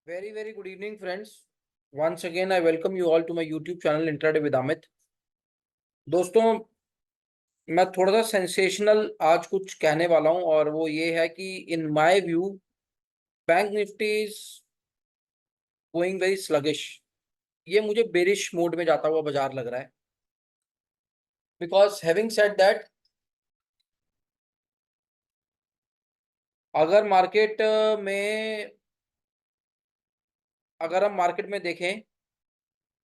Very good evening, friends. Once again, I welcome you all to my YouTube channel Intraday with Amit. दोस्तों, मैं थोड़ा सा sensational आज कुछ कहने वाला हूं और वो ये है कि in my view bank Nifty is going very sluggish. ये मुझे बेरिश मोड में जाता हुआ बाजार लग रहा है। बिकॉज हैविंग सेड दैट, अगर मार्केट में अगर हम मार्केट में देखें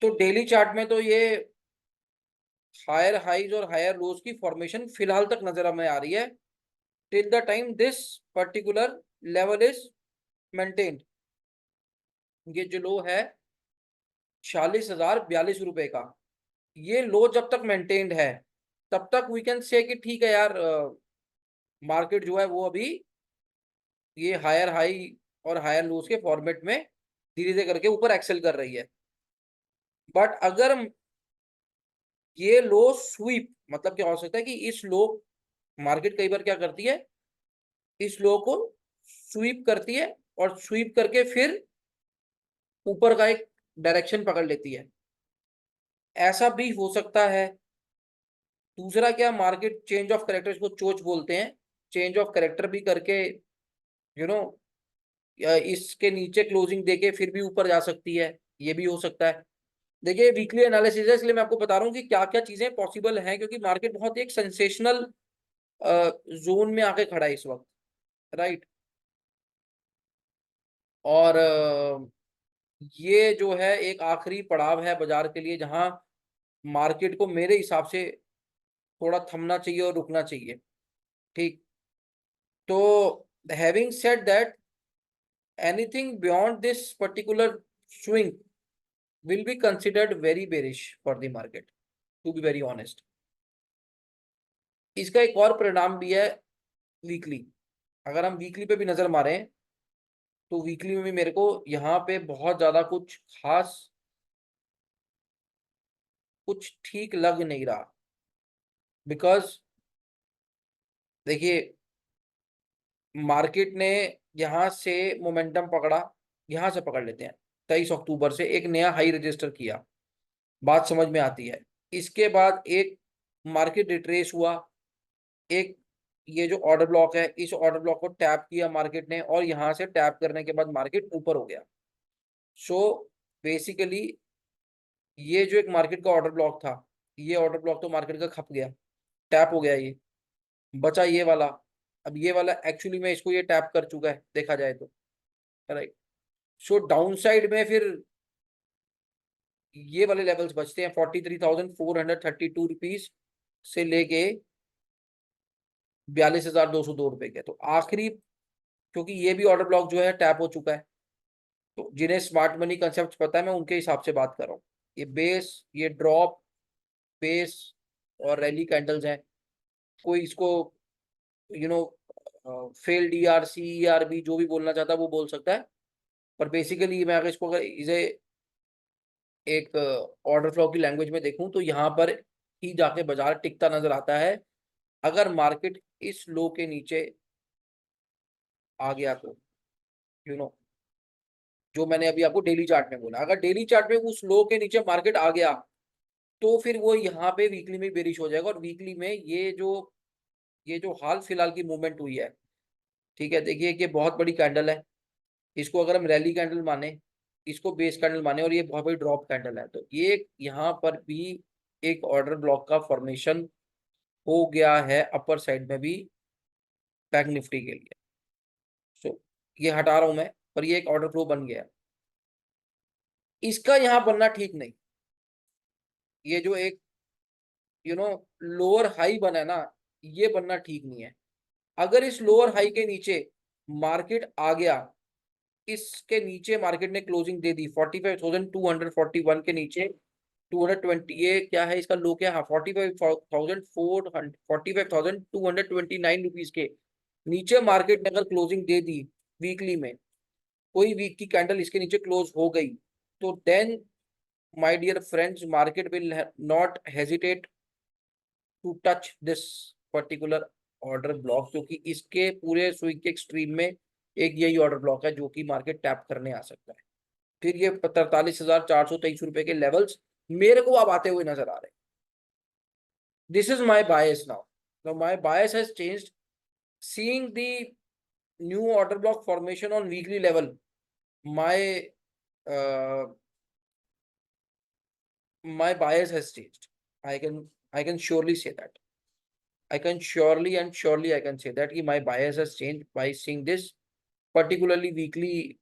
तो डेली चार्ट में तो ये हायर हाइज और हायर लोज की फॉर्मेशन फिलहाल तक नजर हमें आ रही है till the time this particular level is maintained. ये जो लो है 46,042 रुपए का, ये लो जब तक मेंटेन्ड है तब तक वी कैन से कि ठीक है यार, मार्केट जो है वो अभी ये हायर हाई और हायर लोज के फॉर्मेट में धीरे धीरे करके ऊपर एक्सेल कर रही है। बट अगर ये लो स्वीप, मतलब क्या हो सकता है कि इस लो मार्केट कई बार क्या करती है, इस लो को स्वीप करती है और स्वीप करके फिर ऊपर का एक डायरेक्शन पकड़ लेती है। ऐसा भी हो सकता है। दूसरा क्या, मार्केट चेंज ऑफ कैरेक्टर, इसको चोच बोलते हैं, चेंज ऑफ कैरेक्टर भी करके यू नो इसके नीचे क्लोजिंग देके फिर भी ऊपर जा सकती है। ये भी हो सकता है। देखिए, वीकली एनालिसिस है, इसलिए मैं आपको बता रहा हूँ कि क्या क्या चीजें पॉसिबल हैं, क्योंकि मार्केट बहुत एक सेंसेशनल जोन में आके खड़ा है इस वक्त, राइट। और ये जो है एक आखिरी पड़ाव है बाजार के लिए, जहां मार्केट को मेरे हिसाब से थोड़ा थमना चाहिए और रुकना चाहिए। ठीक। तो having said that, anything beyond this particular swing will be considered very bearish for the market, to be very honest. इसका एक और परिणाम भी है वीकली। अगर हम वीकली पे भी नजर मारें तो वीकली में भी मेरे को यहाँ पे बहुत ज्यादा कुछ खास, कुछ ठीक लग नहीं रहा। बिकॉज देखिए, मार्केट ने यहाँ से मोमेंटम पकड़ा, यहाँ से पकड़ लेते हैं, 23 अक्टूबर से एक नया हाई रजिस्टर किया, बात समझ में आती है। इसके बाद एक मार्केट रिट्रेस हुआ, एक ये जो ऑर्डर ब्लॉक है, इस ऑर्डर ब्लॉक को टैप किया मार्केट ने, और यहां से टैप करने के बाद मार्केट ऊपर हो गया। सो बेसिकली ये जो एक मार्केट का ऑर्डर ब्लॉक था, ये ऑर्डर ब्लॉक तो मार्केट का खप गया, टैप हो गया। ये बचा ये वाला। अब ये वाला एक्चुअली में इसको ये टैप कर चुका है देखा जाए तो, राइट। सो डाउन साइड में फिर ये वाले लेवल्स बचते हैं 43,432 रुपीज से लेके 42,202 रुपए के। तो आखिरी, क्योंकि ये भी ऑर्डर ब्लॉक जो है टैप हो चुका है, तो जिन्हें स्मार्ट मनी कंसेप्ट पता है मैं उनके हिसाब से बात कर रहा हूँ। ये बेस, ये ड्रॉप, बेस और रैली कैंडल्स हैं। कोई इसको you know failed ERC, ERB जो भी बोलना चाहता है वो बोल सकता है। पर बेसिकली मैं अगर इसको, अगर इसे एक ऑर्डर फ्लो की लैंग्वेज में देखूं तो यहाँ पर ही जाके बाजार टिकता नजर आता है। अगर मार्केट इस लो के नीचे आ गया तो यू नो जो मैंने अभी आपको डेली चार्ट में बोला, अगर डेली चार्ट में उस लो के नीचे मार्केट आ गया तो फिर वो यहाँ पे वीकली में बेरिश हो जाएगा। और वीकली में ये जो हाल फिलहाल की मूवमेंट हुई है, ठीक है, देखिए कि बहुत बड़ी कैंडल है। इसको अगर हम रैली कैंडल माने, इसको बेस कैंडल माने, और ये बहुत बड़ी ड्रॉप कैंडल है, तो ये यहाँ पर भी एक ऑर्डर ब्लॉक का फॉर्मेशन हो गया है अपर साइड में भी बैंक निफ्टी के लिए। सो ये हटा रहा हूं मैं, पर ये एक ऑर्डर फ्लो बन गया है। इसका यहाँ बनना ठीक नहीं। ये जो एक लोअर हाई बना है ना, ये बनना ठीक नहीं है। अगर इस लोअर हाई के नीचे मार्केट आ गया, इसके नीचे मार्केट ने क्लोजिंग दे दी 45,241 के नीचे, 220, ये क्या है इसका लो, क्या है, 45,229 रुपीज के नीचे मार्केट ने अगर क्लोजिंग दे दी वीकली में, कोई वीक की कैंडल इसके नीचे क्लोज हो गई, तो then my dear friends, market will not hesitate to touch this particular order block, क्योंकि इसके पूरे स्विंग के एक्सट्रीम में एक यही ऑर्डर ब्लॉक है जो कि मार्केट टैप करने आ सकता है। फिर ये 43,423 रुपए के लेवल्स मेरे को अब आते हुए नजर आ रहे हैं. This is my bias now. Now my bias has changed. Seeing the new order block formation on weekly level, my my bias has changed. I can surely say that. I can surely I can say that कि my bias has changed by seeing this particularly weekly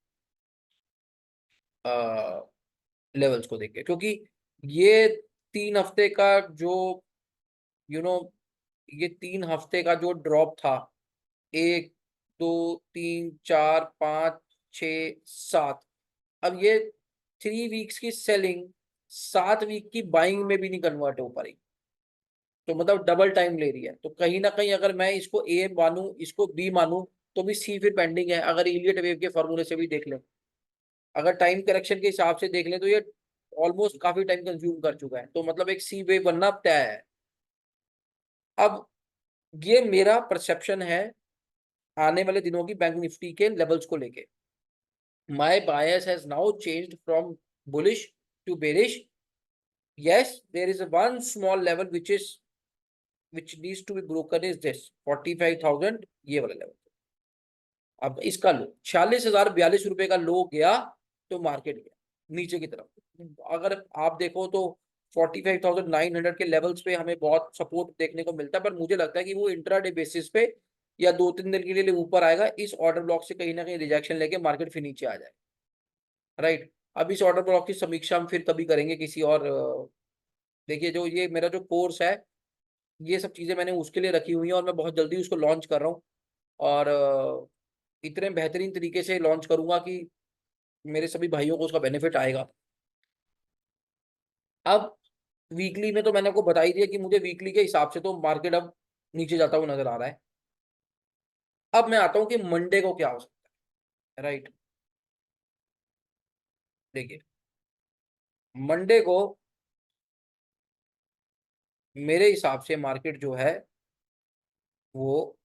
levels को देख के, क्योंकि ये 3 हफ्ते का जो you know ये 3 हफ्ते का जो ड्रॉप था, 1, 2, 3, 4, 5, 6, 7, अब ये 3 वीक्स की सेलिंग 7 वीक की बाइंग में भी नहीं कन्वर्ट हो पा रही. तो मतलब डबल टाइम ले रही है. तो कहीं ना कहीं अगर मैं इसको ए मानूं, इसको बी मानूं, तो भी सी फिर पेंडिंग है. अगर इलियट वेव के फॉर्मूले से भी देख लें, अगर टाइम करेक्शन के हिसाब से देख लें, तो ये ऑलमोस्ट काफी टाइम कंज्यूम कर चुका है. तो मतलब एक सी वेव बनना तय है. अब ये मेरा परसेप्शन है आने वाले दिनों की बैंक निफ्टी के लेवल्स को लेके. My bias has now changed from bullish to bearish. yes, there is a one small level which needs to be broken is this 45,000, ये वाला लेवल. अब इसका लो 46,042 रुपए का लो गया तो मार्केट गया नीचे की तरफ. अगर आप देखो तो 45,900 के लेवल्स पे हमें बहुत सपोर्ट देखने को मिलता है, पर मुझे लगता है कि वो इंट्राडे बेसिस पे या 2-3 दिन के लिए ऊपर आएगा. इस ऑर्डर ब्लॉक से कहीं ना कहीं रिजेक्शन लेके मार्केट फिर नीचे आ जाए. राइट. अब इस ऑर्डर ब्लॉक की समीक्षा हम फिर कभी करेंगे किसी और. देखिए, जो ये मेरा जो कोर्स है, ये सब चीजें मैंने उसके लिए रखी हुई हैं और मैं बहुत जल्दी उसको लॉन्च कर रहा हूँ. और इतने बेहतरीन तरीके से लॉन्च करूंगा कि मेरे सभी भाइयों को उसका बेनिफिट आएगा. अब वीकली में तो मैंने आपको बता ही दिया कि मुझे वीकली के हिसाब से तो मार्केट अब नीचे जाता हुआ नजर आ रहा है. अब मैं आता हूं कि मंडे को क्या हो सकता है. राइट. देखिए, मंडे को मेरे हिसाब से मार्केट जो है वो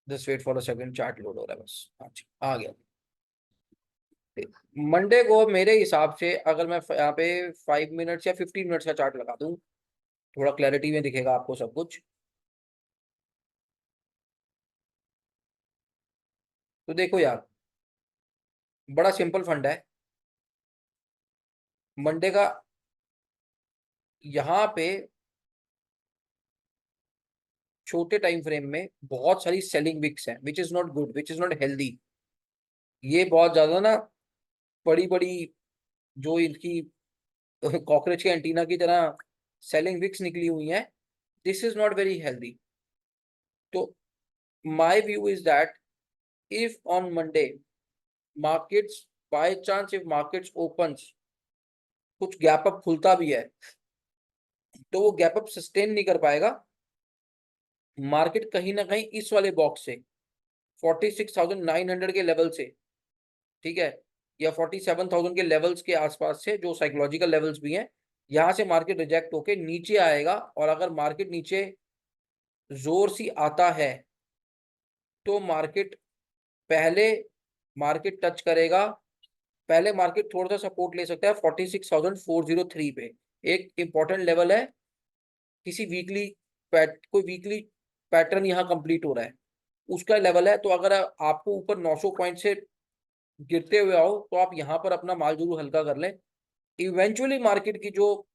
just wait for a second, chart load हो रहा है बस. अच्छा, आ गया. मंडे को मेरे हिसाब से अगर मैं यहाँ पे 5 मिनट्स या 15 मिनट्स का चार्ट लगा दूं, थोड़ा क्लैरिटी में दिखेगा आपको सब कुछ. तो देखो यार, बड़ा सिंपल फंड है मंडे का. यहाँ पे छोटे टाइम फ्रेम में बहुत सारी सेलिंग विक्स हैं, which is not good, which is not healthy. ये बहुत ज्यादा ना बड़ी बड़ी जो इनकी कॉकरोच के एंटीना की तरह सेलिंग विक्स निकली हुई हैं. This is not very healthy. तो my view is that if on Monday markets by chance if markets opens कुछ गैप अप खुलता भी है, तो वो गैप अप सस्टेन नहीं कर पाएगा. मार्केट कहीं ना कहीं इस वाले बॉक्स से 46,900 के लेवल से, ठीक है, या 47,000 के लेवल्स के आसपास से, जो साइकोलॉजिकल लेवल्स भी हैं, यहां से मार्केट रिजेक्ट होके नीचे आएगा. और अगर मार्केट नीचे जोर सी आता है तो पहले मार्केट टच करेगा. पहले मार्केट थोड़ा सा सपोर्ट ले सकता है 46,403 पे. एक इंपॉर्टेंट लेवल है. किसी वीकली कोई वीकली पैटर्न यहाँ कंप्लीट हो रहा है, उसका लेवल है. तो अगर आपको ऊपर 900 पॉइंट से गिरते हुए आओ तो आप यहाँ पर अपना माल जरूर हल्का कर लें. इवेंचुअली मार्केट की जो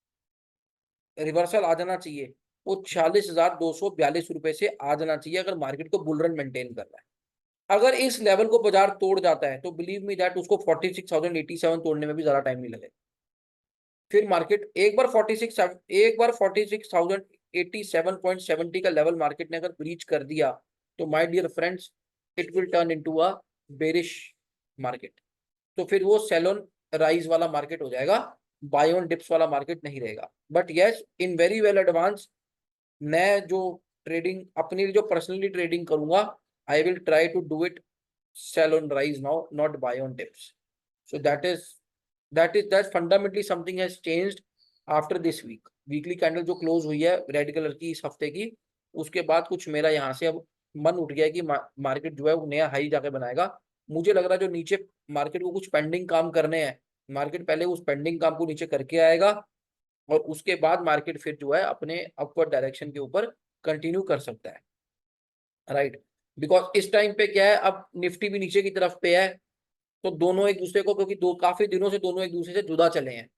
रिवर्सल आ जाना चाहिए वो 46,242 रुपए से आ जाना चाहिए, अगर मार्केट को बुल रन मेंटेन करना है. अगर इस लेवल को बाजार तोड़ जाता है तो बिलीव मी दैट उसको 46,087 तोड़ने में भी ज्यादा टाइम नहीं लगेगा. फिर मार्केट एक बार 46,087.70 का लेवल मार्केट ने अगर ब्रीच कर दिया तो my dear friends, it will turn into a bearish market. तो फिर वो सेल ऑन राइज वाला मार्केट हो जाएगा, बाय ऑन डिप्स वाला मार्केट नहीं रहेगा. But yes, in very well advance, मैं जो ट्रेडिंग अपनी जो पर्सनली ट्रेडिंग करूंगा, I will try to do it sell on rise now, not buy on dips. So that is that fundamentally something has changed after this week. Weekly candle जो close हुई है red colour की इस हफ्ते की, उसके बाद कुछ मेरा यहाँ से अब मन उठ गया है कि मार्केट जो है वो नया हाई जाके बनाएगा। मुझे लग रहा है जो नीचे मार्केट को कुछ पेंडिंग काम करने हैं, मार्केट पहले उस पेंडिंग काम को नीचे करके आएगा और उसके बाद मार्केट फिर जो है अपने अपवर्ड डायरेक्शन के ऊपर कंटिन्यू कर सकता है, राइट। बिकॉज इस टाइम पे क्या है, अब निफ्टी भी नीचे की तरफ पे है, तो दोनों एक दूसरे को, क्योंकि काफी दिनों से दोनों एक दूसरे से जुदा चले हैं,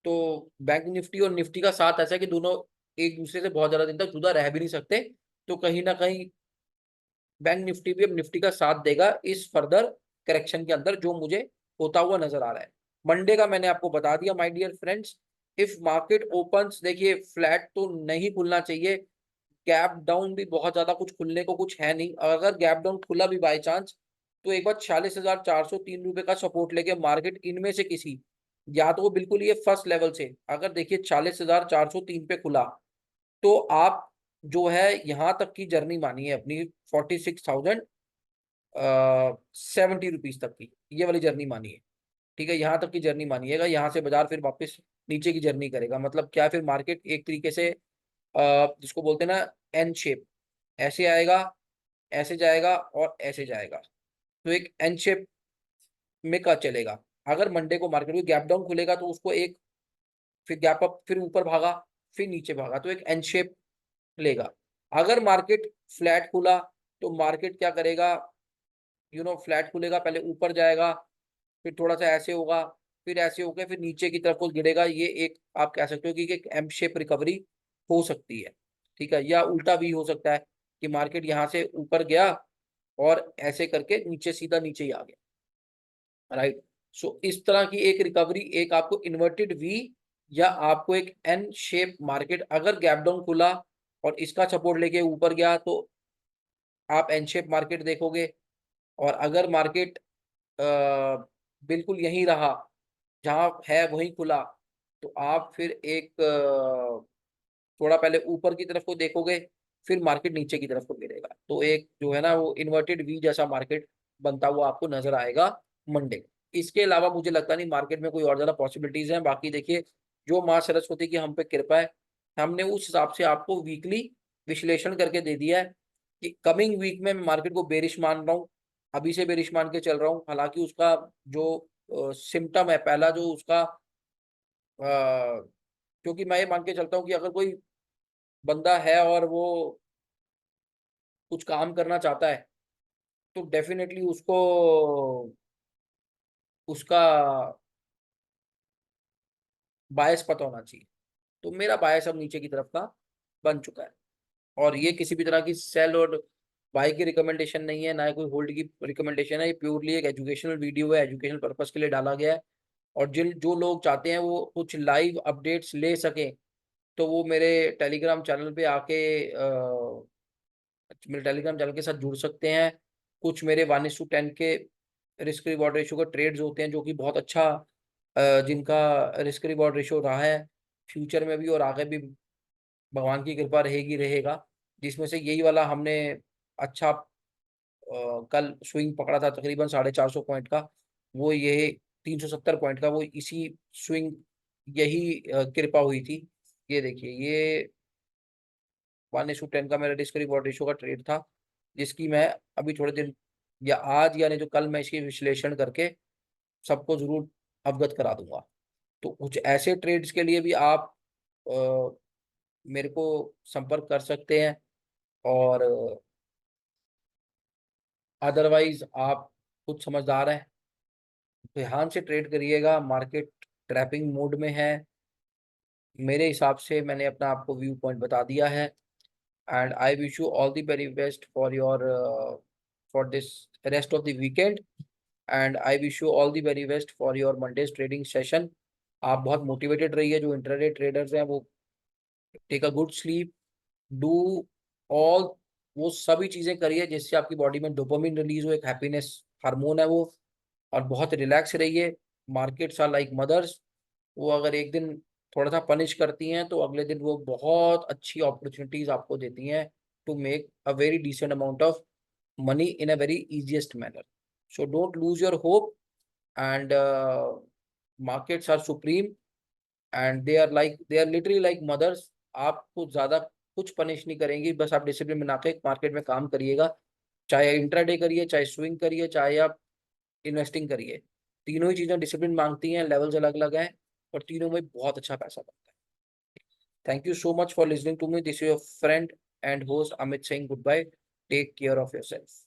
तो बैंक निफ्टी और निफ्टी का साथ ऐसा है कि दोनों एक दूसरे से बहुत ज्यादा दिन तक जुदा रह भी नहीं सकते, तो कहीं ना कहीं बैंक निफ्टी भी अब निफ्टी का साथ देगा इस फर्दर करेक्शन के अंदर जो मुझे होता हुआ नजर आ रहा है। मंडे का मैंने आपको बता दिया my dear friends. If market opens, देखिए फ्लैट तो नहीं खुलना चाहिए, गैप डाउन भी बहुत ज्यादा कुछ खुलने को कुछ है नहीं। अगर गैप डाउन खुला भी बाय चांस, तो एक बार 46,403 रुपए का सपोर्ट लेके मार्केट इनमें से किसी, या तो वो बिल्कुल ये फर्स्ट लेवल से, अगर देखिए 46,403 पे खुला, तो आप जो है यहाँ तक की जर्नी मानिए अपनी 46,070 रुपीज तक की, ये वाली जर्नी मानिए, ठीक है, यहाँ तक की जर्नी मानिएगा। यहाँ से बाजार फिर वापस नीचे की जर्नी करेगा, मतलब क्या, फिर मार्केट एक तरीके से जिसको बोलते हैं ना एन शेप, ऐसे आएगा, ऐसे जाएगा और ऐसे जाएगा, तो एक एन शेप में का चलेगा। अगर मंडे को मार्केट में गैप डाउन खुलेगा तो उसको एक, फिर गैप अप, फिर ऊपर भागा, फिर नीचे भागा, तो एक एन शेप लेगा। अगर मार्केट फ्लैट खुला तो मार्केट क्या करेगा, फ्लैट खुलेगा, पहले ऊपर जाएगा, फिर थोड़ा सा ऐसे होगा, फिर ऐसे होकर फिर नीचे की तरफ को गिरेगा। ये एक आप कह सकते हो कि एक एम शेप रिकवरी हो सकती है, ठीक है, या उल्टा भी हो सकता है कि मार्केट यहाँ से ऊपर गया और ऐसे करके नीचे सीधा नीचे ही आ गया, राइट। सो इस तरह की एक रिकवरी, एक आपको इन्वर्टेड वी या आपको एक एन शेप मार्केट, अगर गैप डाउन खुला और इसका सपोर्ट लेके ऊपर गया तो आप एन शेप मार्केट देखोगे। और अगर मार्केट बिल्कुल यहीं रहा जहां है वहीं खुला, तो आप फिर एक थोड़ा पहले ऊपर की तरफ को देखोगे, फिर मार्केट नीचे की तरफ को गिरेगा, तो एक जो है ना वो इन्वर्टेड वी जैसा मार्केट बनता हुआ आपको नजर आएगा मंडे। इसके अलावा मुझे लगता नहीं मार्केट में कोई और ज्यादा पॉसिबिलिटीज हैं। बाकी देखिए, जो माँ सरस्वती की हम पे कृपा है, हमने उस हिसाब से आपको वीकली विश्लेषण करके दे दिया है कि कमिंग वीक में मैं मार्केट को बेरिश मान रहा हूँ, अभी से बेरिश मान के चल रहा हूँ। हालांकि उसका जो सिम्टम है पहला जो उसका, क्योंकि मैं ये मान के चलता हूँ कि अगर कोई बंदा है और वो कुछ काम करना चाहता है, तो डेफिनेटली उसको उसका बायस पता होना चाहिए। तो मेरा बायस अब नीचे की तरफ का बन चुका है, और ये किसी भी तरह की सेल और बाई की रिकमेंडेशन नहीं है, ना ही कोई होल्ड की रिकमेंडेशन है। ये प्योरली एक एजुकेशनल वीडियो है, एजुकेशनल पर्पस के लिए डाला गया है। और जिन जो लोग चाहते हैं वो कुछ लाइव अपडेट्स ले सकें, तो वो टेलीग्राम चैनल पे आके मेरे टेलीग्राम चैनल के साथ जुड़ सकते हैं। कुछ मेरे 1:10 के रिस्क रिवॉर्ड रेशियो का ट्रेड्स होते हैं, जो कि बहुत अच्छा जिनका रिस्क रिवॉर्ड रेशियो रहा है फ्यूचर में भी और आगे भी, भगवान की कृपा रहेगी रहेगा, जिसमें से यही वाला हमने अच्छा कल स्विंग पकड़ा था तकरीबन 450 पॉइंट का, वो ये 370 पॉइंट का, वो इसी स्विंग, यही कृपा हुई थी। ये देखिए, ये 1:10 का मेरा रिस्क रिवॉर्ड रेशियो का ट्रेड था, जिसकी मैं अभी थोड़े दिन या आज या नहीं तो कल मैं इसकी विश्लेषण करके सबको जरूर अवगत करा दूंगा। तो कुछ ऐसे ट्रेड्स के लिए भी आप अ, मेरे को संपर्क कर सकते हैं, और अदरवाइज आप खुद समझदार हैं, ध्यान से ट्रेड करिएगा। मार्केट ट्रैपिंग मोड में है मेरे हिसाब से, मैंने अपना आपको व्यू पॉइंट बता दिया है। And I wish you all the very best for your for this rest of the weekend, and I wish you all the very best for your Monday's trading session. आप बहुत motivated रहिए, जो intraday traders हैं वो take a good sleep, do all, वो सभी चीजें करिए जिससे आपकी बॉडी में डोपामिन रिलीज हो, एक हैप्पीनेस हार्मोन है वो, और बहुत रिलैक्स रहिए। मार्केट्स आर लाइक मदर्स, वो अगर एक दिन थोड़ा सा पनिश करती हैं तो अगले दिन वो बहुत अच्छी अपॉर्चुनिटीज आपको देती हैं to make a very decent amount of money in a very easiest manner. So don't lose your hope, and markets are supreme and they are literally like mothers. आपको ज्यादा कुछ पनिश नहीं करेंगी, बस आप डिसिप्लिन बना के मार्केट में काम करिएगा, चाहे इंट्राडे करिए, चाहे स्विंग करिए, चाहे आप इन्वेस्टिंग करिए। तीनों ही चीजें डिसिप्लिन मांगती हैं, लेवल्स अलग अलग हैं, और तीनों में बहुत अच्छा पैसा बनता है। Thank you so much for listening to me. This is your friend and host Amit Singh. Good bye, take care of your self.